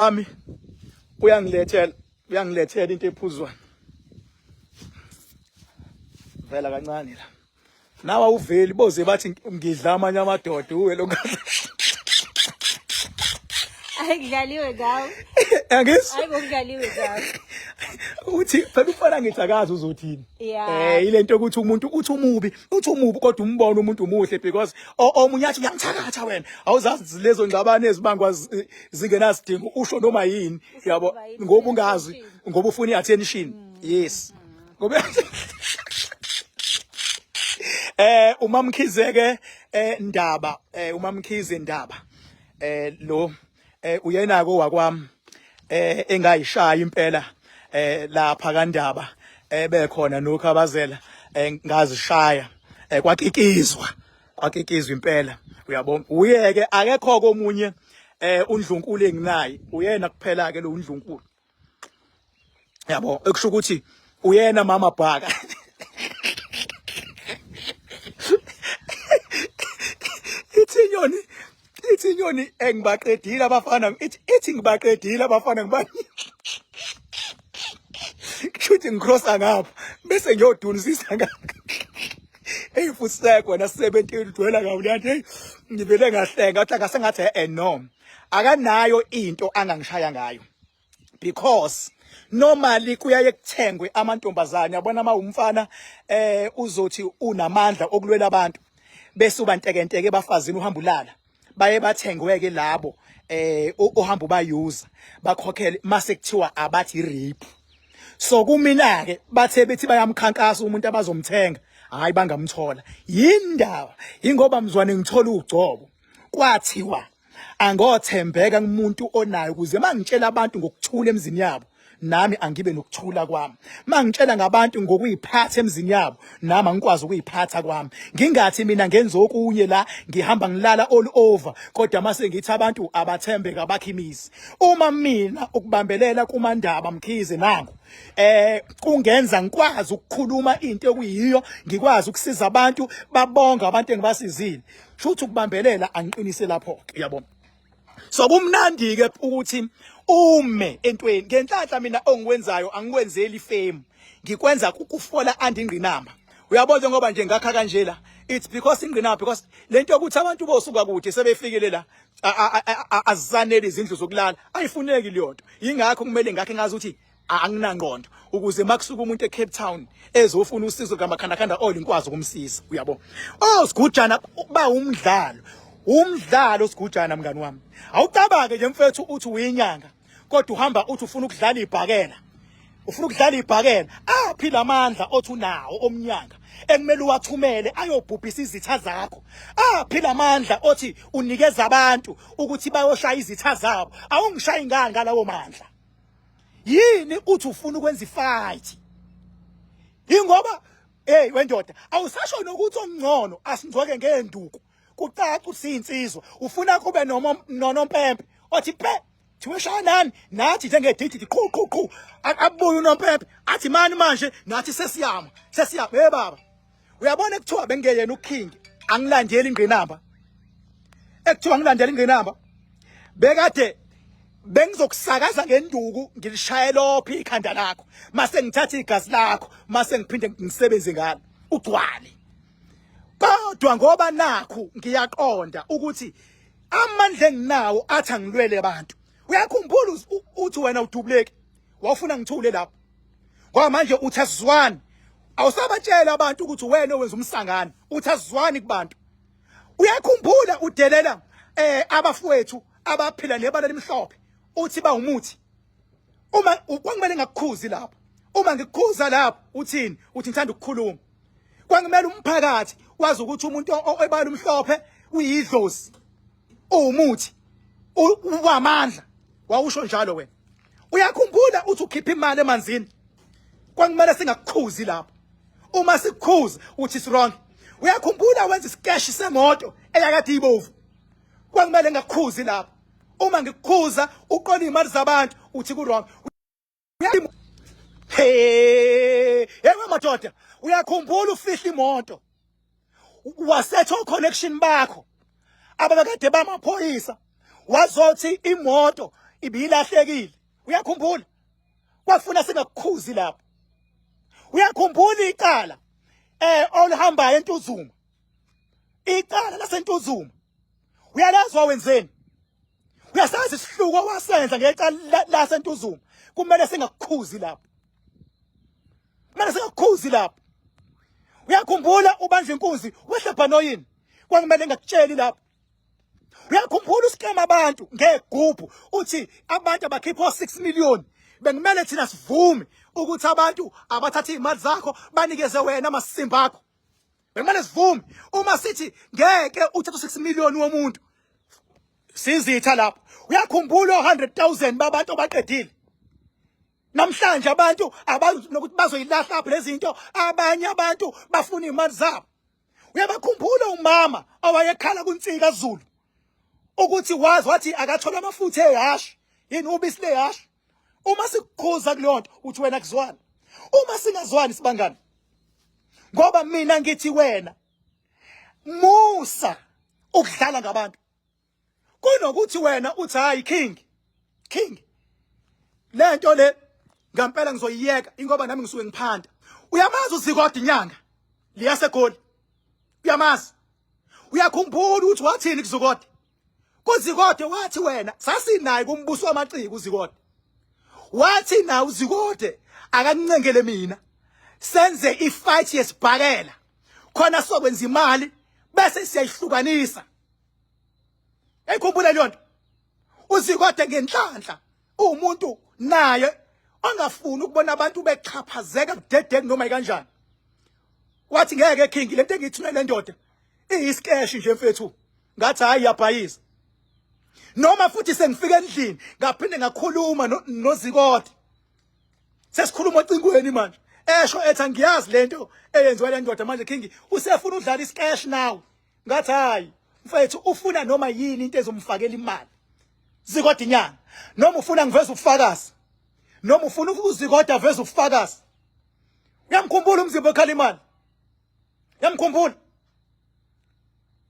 ami uyangilethela into ephuzwayo. Vela kancane la. Nawa uveli boze bathi ngidla amanye amadoda uwe lo. Ayidlaliwe ngawo. Angisi? Ayibongidlaliwe ngawo. Uthi phela ufana ngithi akazi uzothini. Yeah. Ilento ukuthi umuntu uthi umubi kodwa umbona umuntu umuhle because omunye athi uyangithakatha wena. Awuzazi lezo ngcabane ezibangwa zingenasidingo usho noma yini yabo ngoba ungazi ngoba ufuna iattention. Yes. Ngoba umamkhizeke Ndaba umamkhize Ndaba lo uyena ko wakwami engayishaya impela lapha kaNdaba bekhona nokhabazela ngazishaya kwakikizwa impela uyabona uyeke akekho komunye uNdlunkulu enginayi uyena kuphela ke lo uNdlunkulu yabo ekusho ukuthi uyena mama Bhaka. Ithi inyoni engibaqedile abafana ithi ngibaqedile abafana ngibani kushuthi ngicrossa ngapha bese ngiyodunisisa ngakho futhi na 17 udwela kawulanti hey ngivele ngahlenga athi akasengathi no akanayo into angangishaya ngayo because normally kuyaye kuthengwe amantombazane yabona uma umfana uzothi unamandla okulwela abantu bese ubantekenteke bafazini uhamba ulala baye bathengweke labo ohamba bayuza bakhokhele mase kuthiwa abathi rape. So kumina ke bathe bethi bayamkhankasa umuntu abazomthenga hayi bangamthola yindaba ingoba mzwane ngithola ugcobo kwathiwa angothembeka kumuntu onayo ukuze mangitshela abantu ngokuthula emzini yabo nami angibe nokuthula kwami mangitshela ngabantu ngokuyiphatha emzini yabo nami angikwazi ukuyiphatha kwami ngingathi mina ngenza okunye la ngihamba ngilala all over kodwa mase ngithi abantu abathembeka abakhimisi uma mina ukubambelela kuMandaba Mkhize nangu kungenza ngikwazi ukukhuluma into okuyiyo ngikwazi ukusiza abantu babonga abantu engibasizile futhi ukubambelela angiqinise lapho uyabona. So kumnandi ke ukuthi ume entweni ngenhlanhla mina ongiwenzayo angikwenzeli fame ngikwenza ukufola andingqinamba uyabona ngoba nje ngakha kanje la it's because ingqinamba because lento ukuthi abantu bosuka kude sebefikile la azanele izindlu zokulala ayifuneki leyonto ingakho kumele ngakhe ngazi ukuthi anginangqondo ukuze makusuka umuntu eCape Town ezofuna usizo ngamakhanda all inkwazi ukumsiza uyabona. SGUJANA ba umdlalo SGUJANA mngani wami awucabange nje mfethu uthi uyinyanga kodwa uhamba uthi ufuna ukudlala ibhakela phila amandla othi unawo omnyanga ekumele uwathumele ayobhubhisa izitha zakho phila amandla othi unikeza abantu ukuthi bayoshaya izitha zabo awungishayi inganga lawo mandla yini uthi ufuna ukwenza ifight ingoba wendoda awusasho nokuthi ongcono asingcoke ngenduku kucaca usinsizwa ufuna kube nonompempe othi pe thiweshaya nani nathi njengedidi qhu abuye unompempe athi mani manje nathi sesiyama baba uyabona ekuthiwa bengeyena uKing angilandeli ingqinamba ekuthiwa ngilandela ingqinamba bekade bengizokusakaza ngenduku ngilishayela ophi ikhanda lakho mase ngithatha igazi lakho mase ngiphinde ngisebenze ngalo ugcwale kodwa ngoba nakho ngiyaqonda ukuthi amandla enginawo athi angilwele abantu uyakhumbula uthi wena udubuleki wafuna ngithule lapho ngoba manje uthi asizwani awusabatshela abantu ukuthi wena wenza umsangano uthi asizwani kubantu uyakhumbula udelela abafowethu abaphila nebala lemhlophe uthi ba umuthi uma kwangimele ngakukhuzi lapho uma ngikukhuza lapho uthini uthi ngithanda ukukhuluma kwangimele umphakathi wazi ukuthi umuntu ebala umhlophe uyidlozi umuthi wamandla wawusho njalo wena uyakhumbula uthi ukhipha imali emanzini kwangimele singakukhuzi lapho uma sikukhuza uthi is wrong uyakhumbula wenza isikeshi semoto eyakade ibovu kwangimele ngakukhuzi lapho uma ngikukhuza uqola imali zabantu uthi ku wrong yebo madoda uyakhumbula ufihla imoto wasetha connection bakho ababekade bamaphoyisa wazothi imoto ibilahlekile. Uyakhumbula? Kwafuna singakukhuzi lapho. Uyakhumbula icala olihambayo eNtuzuma. Icala laseNtuzuma. Uyalazi wawenzeni? Uyasazi isihluko wasenza ngecala laseNtuzuma. Kumele singakukhuzi lapho. Kumele singakukhuzi lapho. Uyakhumbula ubandla inkunzi wehlebhanoyini. Kwakumele ngakutsheli lapho. Uyakhumbula usikema abantu ngegubhu uthi abantu abakhipha 6 million. Bengimele thina sivume ukuthi abantu abathatha imali zakho banikeze wena amasimba akho. Bengimele sivume uma sithi ngeke uthathe 6 million womuntu. Sizitha lapho. Uyakhumbula 100,000 babantu abaqedile. Namhlanje abantu nokuthi bazoyilahla lapho lezinto abanye abantu bafuna imali zabo. Uyabakhumbula umama owayekhala kunsika Zulu ukuthi wathi akathola amafutha ehashi yini ubisi lehashi. Uma sikukhuza kulonto uthi wena kuzwana. Uma singazwani sibangani. Ngoba mina ngithi wena musa ukudlala ngabantu. Kunokuthi wena uthi hayi king. Lento le ngampela ngizoyiyeka ingoba nami ngisuke ngiphanda. Uyamazi uZikode inyanga liyasegoli. Uyamazi. Uyakhumbula ukuthi wathini kuZikode. KuZikode wathi wena sasinayi kumbuso wamaciko uZikode. Wathi na uZikode akancengele mina. Senze ifight yesibhakela. Khona sokwenza imali bese siyayihlukanisa. Ekhumbula lonto. uZikode ngenhlanhla umuntu naye ongafuni ukubona abantu bechaphazeka kudedeki noma kanjani. Wathi ngeke king lento engithumele ndoda iyiskeshi nje mfethu. Ngathi hayi yabhayisa. Noma futhi sengifika endlini ngaphinde ngakhuluma noZikode. Sesikhuluma ocingweni manje. Esho ethi angiyazi lento eyenziwa le ndoda manje king usefuna udlala iskesh now. Ngathi hayi mfethu ufuna noma yini into ezomfakela imali. Zikode inyanga. Noma ufuna ngiveze ubufakazi. Noma ufuna uZikode aveze ubufakazi. Uyamkhumbula umzimba ekhala imali.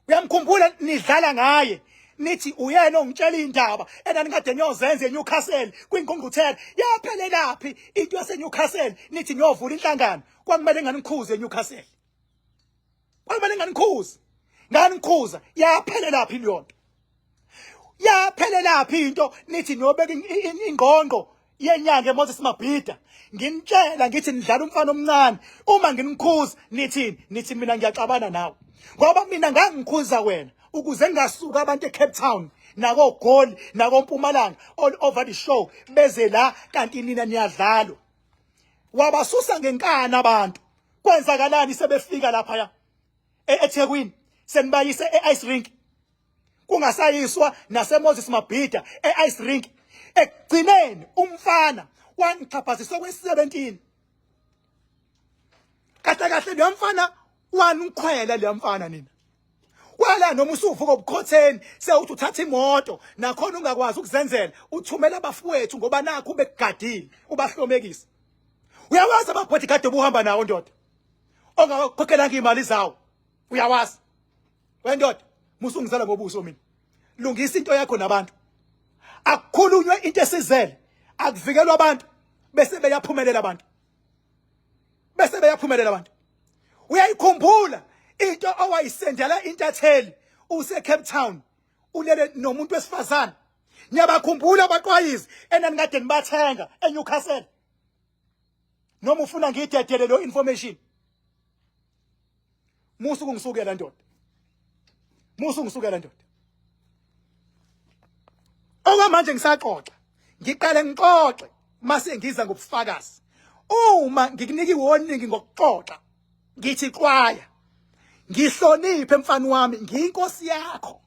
Uyamkhumbula nidlala ngaye. Nithi uyena ongitshela indaba enanikade niyozenza eNewcastle kwingqungquthela yaphelelaphi into yaseNewcastle nithi niyovula inhlangano kwakumele nganikhuze eNewcastle. Kwakumele nganikhuze. Nganikhuza yaphelelaphi leyonto. Yaphelelaphi into nithi niyobeka ingqonqo yenyanga eMoses Mabhida. Nginitshela ngithi nidlala umfana omncane uma nginikhuza nithi mina ngiyaxabana nawe. Ngoba mina ngangikhuza wena ukuze ngasuka abantu eCape Town nako Goli nako Mpumalanga all over the show beze la kanti nina niyadlalo. Wabasusa ngenkani abantu. Kwenzakalani sebefika lapha ya eThekwini senibayise eice rink. Kungasayiswa naseMoses Mabhida eice rink. Ekugcineni umfana wangichaphazisa kwe17. Kahle lo mfana wanikhwela le mfana nina. Wala noma usuvuka obukhotheni sewuthi uthatha imoto nakhona ungakwazi ukuzenzela uthumela abafowethu ngoba nakho ubegadile ubahlomekisa. Uyawazi ababodyguard obuhamba nawo ndoda ongakhokhela imali zawo. Uyawazi wendoda musungizela ngobuso mina. Lungisa into yakho nabantu. Akukhulunywe into esizele akuvikelwa abantu bese beyaphumelela abantu. Uyayikhumbula into owayisendela intatheli useCape Town ulele nomuntu wesifazana. Niyabakhumbula abaqwayizi enanikade nibathenga eNewcastle. Noma ufuna ngiyidedele lo information. Musu kungisukela ndoda. Okwamanje ngisaxoxa. Ngiqale ngixoxe mase ngiza ngobufakazi. Uma ngikunika iwarning ngokuxoxa ngithi xwaya. Ngihloniphe mfana wami ngiyinkosi yakho.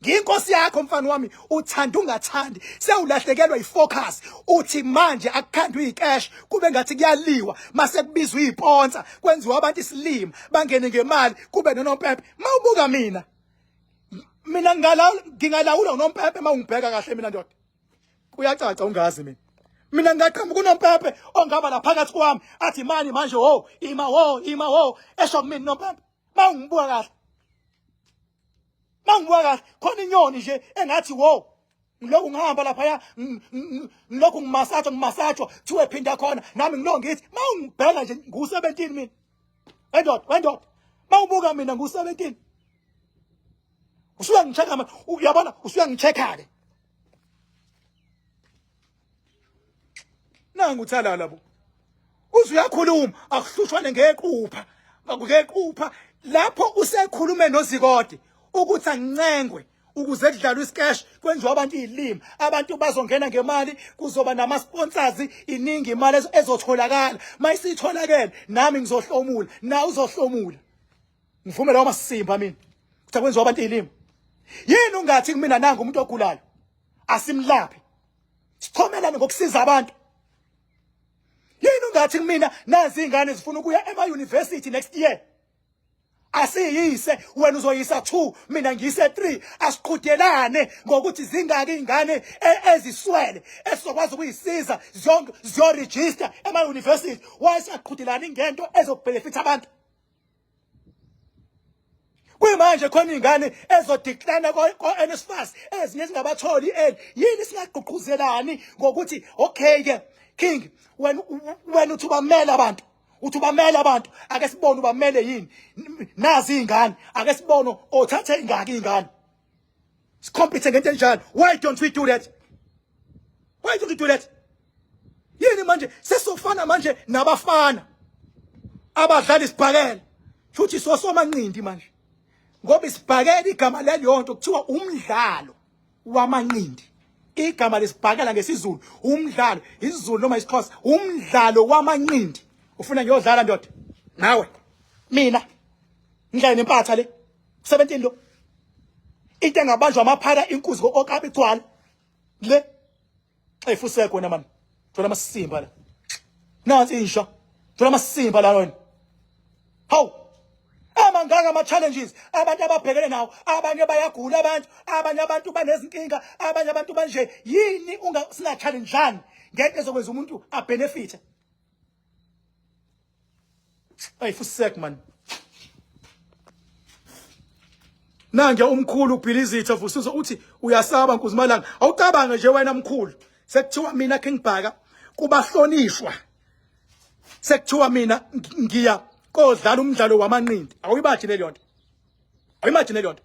Ngiyinkosi yakho mfana wami uthanda ungathandi sewulahlekelwa ifocus uthi manje akukhandwe icash kube ngathi kuyaliwa mase kubizwa iziponsa kwenziwa abantu isilima bangene ngemali kube noNompepe. Mawubuka mina ngingalawula uNompepe mawungibheka kahle mina ndoda. Kuyacaca ungazi mina ngaqhamuka uNompepe ongaba la phakathi kwami athi mani manje ima esho kumina uNompepe mawungibuka kahle khona inyoni nje engathi Ngilokhu ngihamba lapha ya ngilokhu ngimasajwa thiwe phinda khona nami ngiloko ngithi mawungibheka nje ngu17 mina. Wendoda. Mawubuka mina ngu17. Usuya ngicheka manje uyabona usuya ngicheka ke. Nangu uthala labo. Uzuyakhuluma akuhlushwane ngequpha. Ngakukequpha lapho usekhulume noZikode ukuthi angincengwe ukuze kudlalwe isikesh kwenziwa abantu izilimi abantu bazongena ngemali kuzoba nama sponsors iningi imali ezotholakala mayisitholakala nami ngizohlomula na uzohlomula ngivume lawo masimba mina ukuthi kwenziwa abantu izilimi yini ungathi kumina nanga umuntu ogulayo asimlaphi sixhomelane ngokusiza abantu yini ungathi kumina nazi ingane zifuna ukuya ema-university next year asiyise wena uzoyisa 2 mina ngiyise 3 asiqhudelane ngokuthi zingaki izingane eziswele esizokwazi ukuyisiza zonke ziyoregister ema-university wayesaqhudelana ingento ezobhenefit abantu kuyimanje khona izingane ezodecline ko-NSFAS ezinye zingabatholi yini singagqugquzelani ngokuthi okay ke King when uthi ubamela abantu ake sibone ubamele yini nazi izingane ake sibone othathe ingaki izingane sicompete ngento enjalo why don't we do that yini manje sesofana manje nabafana abadlala isibhakela futhi sosomanqindi manje ngoba isibhakela igama leliyonto kuthiwa umdlalo wamanqindi igama lesibhakela ngesizulu umdlalo isiZulu noma isiXhosa umdlalo wamanqindi ufuna ngiyodlala ndoda nawe mina ngidlale nempatha le 17 lo into engabanjwa amaphara inkuzi okabi igcwala le efusekho na man thola amasimba la nansi insha thola amasimba la wena hawu amangaka ama challenges abantu ababhekene nawo abanye bayagula abanye abantu banezinkinga abanye abantu manje yini singa challengeani ngeke ezokwenza umuntu abenefit ayifusek man nange umkhulu uBhilizitha vusuzo uthi uyasaba nkuzimalanga awucabange nje wena mkhulu sekuthiwa mina King Bhaka kubahlonishwa sekuthiwa mina ngiya kodlala umdlalo wamanqindi awuyimagine le yonto